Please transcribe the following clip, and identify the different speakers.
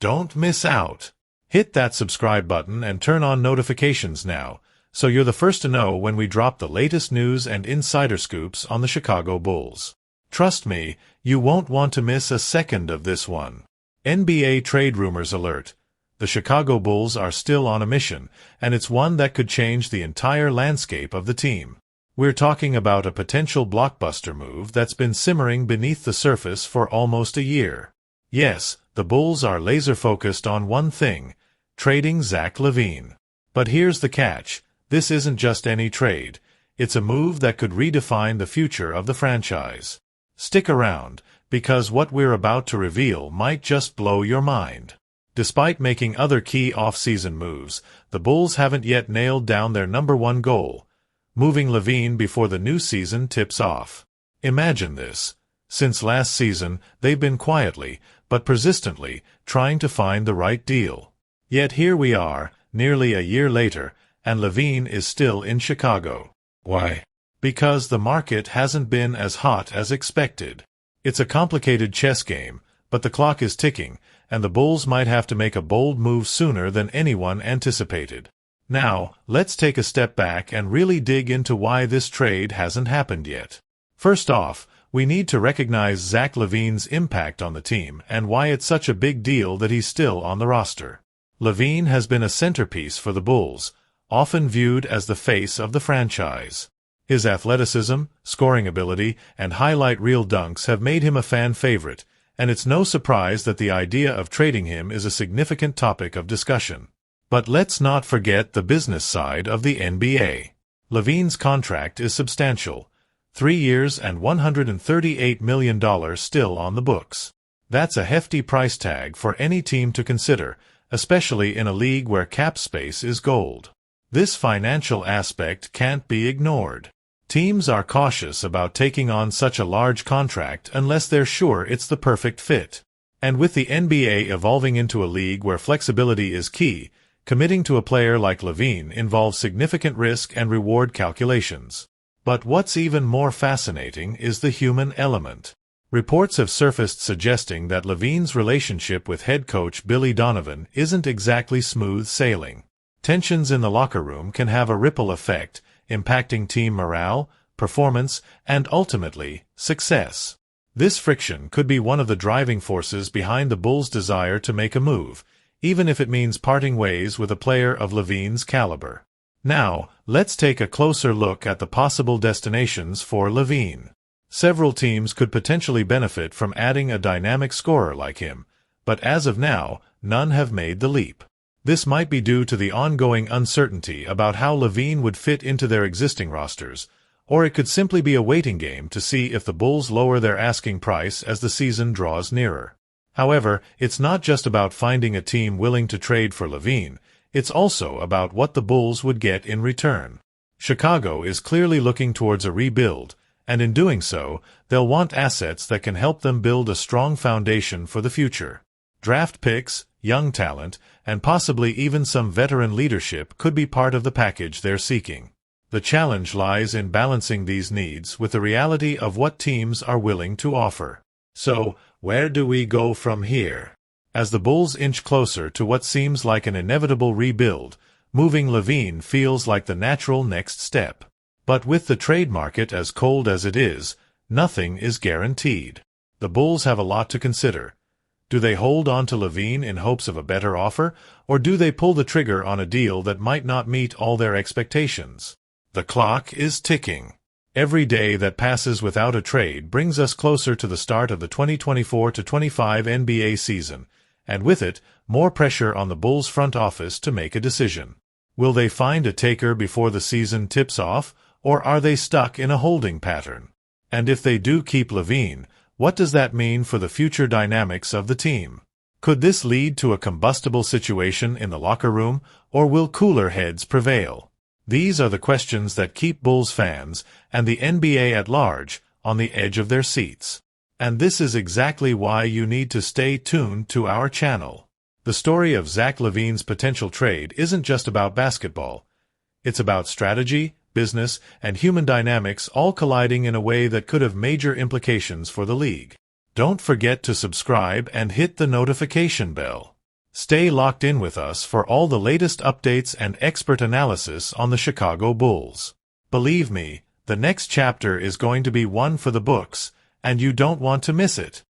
Speaker 1: Don't miss out. Hit that subscribe button and turn on notifications now, so you're the first to know when we drop the latest news and insider scoops on the Chicago Bulls. Trust me, you won't want to miss a second of this one. NBA trade rumors alert. The Chicago Bulls are still on a mission, and it's one that could change the entire landscape of the team. We're talking about a potential blockbuster move that's been simmering beneath the surface for almost a year. Yes, the Bulls are laser-focused on one thing: trading Zach LaVine. But here's the catch. This isn't just any trade. It's a move that could redefine the future of the franchise. Stick around, because what we're about to reveal might just blow your mind. Despite making other key off-season moves, the Bulls haven't yet nailed down their number one goal: moving LaVine before the new season tips off. Imagine this. Since last season, they've been quietly, but persistently, trying to find the right deal. Yet here we are, nearly a year later, and LaVine is still in Chicago. Why? Because the market hasn't been as hot as expected. It's a complicated chess game, but the clock is ticking, and the Bulls might have to make a bold move sooner than anyone anticipated. Now, let's take a step back and really dig into why this trade hasn't happened yet. First off, we need to recognize Zach LaVine's impact on the team and why it's such a big deal that he's still on the roster. LaVine has been a centerpiece for the Bulls, often viewed as the face of the franchise. His athleticism, scoring ability, and highlight reel dunks have made him a fan favorite, and it's no surprise that the idea of trading him is a significant topic of discussion. But let's not forget the business side of the NBA. LaVine's contract is substantial: 3 years and $138 million still on the books. That's a hefty price tag for any team to consider, especially in a league where cap space is gold. This financial aspect can't be ignored. Teams are cautious about taking on such a large contract unless they're sure it's the perfect fit. And with the NBA evolving into a league where flexibility is key, committing to a player like LaVine involves significant risk and reward calculations. But what's even more fascinating is the human element. Reports have surfaced suggesting that LaVine's relationship with head coach Billy Donovan isn't exactly smooth sailing. Tensions in the locker room can have a ripple effect, impacting team morale, performance, and ultimately, success. This friction could be one of the driving forces behind the Bulls' desire to make a move, even if it means parting ways with a player of LaVine's caliber. Now, let's take a closer look at the possible destinations for LaVine. Several teams could potentially benefit from adding a dynamic scorer like him, but as of now, none have made the leap. This might be due to the ongoing uncertainty about how LaVine would fit into their existing rosters, or it could simply be a waiting game to see if the Bulls lower their asking price as the season draws nearer. However, it's not just about finding a team willing to trade for LaVine, it's also about what the Bulls would get in return. Chicago is clearly looking towards a rebuild, and in doing so, they'll want assets that can help them build a strong foundation for the future. Draft picks, young talent, and possibly even some veteran leadership could be part of the package they're seeking. The challenge lies in balancing these needs with the reality of what teams are willing to offer. So, where do we go from here? As the Bulls inch closer to what seems like an inevitable rebuild, moving LaVine feels like the natural next step. But with the trade market as cold as it is, nothing is guaranteed. The Bulls have a lot to consider. Do they hold on to LaVine in hopes of a better offer, or do they pull the trigger on a deal that might not meet all their expectations? The clock is ticking. Every day that passes without a trade brings us closer to the start of the 2024-25 NBA season, and with it, more pressure on the Bulls' front office to make a decision. Will they find a taker before the season tips off, or are they stuck in a holding pattern? And if they do keep LaVine, what does that mean for the future dynamics of the team? Could this lead to a combustible situation in the locker room, or will cooler heads prevail? These are the questions that keep Bulls fans, and the NBA at large, on the edge of their seats. And this is exactly why you need to stay tuned to our channel. The story of Zach LaVine's potential trade isn't just about basketball. It's about strategy, business, and human dynamics all colliding in a way that could have major implications for the league. Don't forget to subscribe and hit the notification bell. Stay locked in with us for all the latest updates and expert analysis on the Chicago Bulls. Believe me, the next chapter is going to be one for the books, and you don't want to miss it.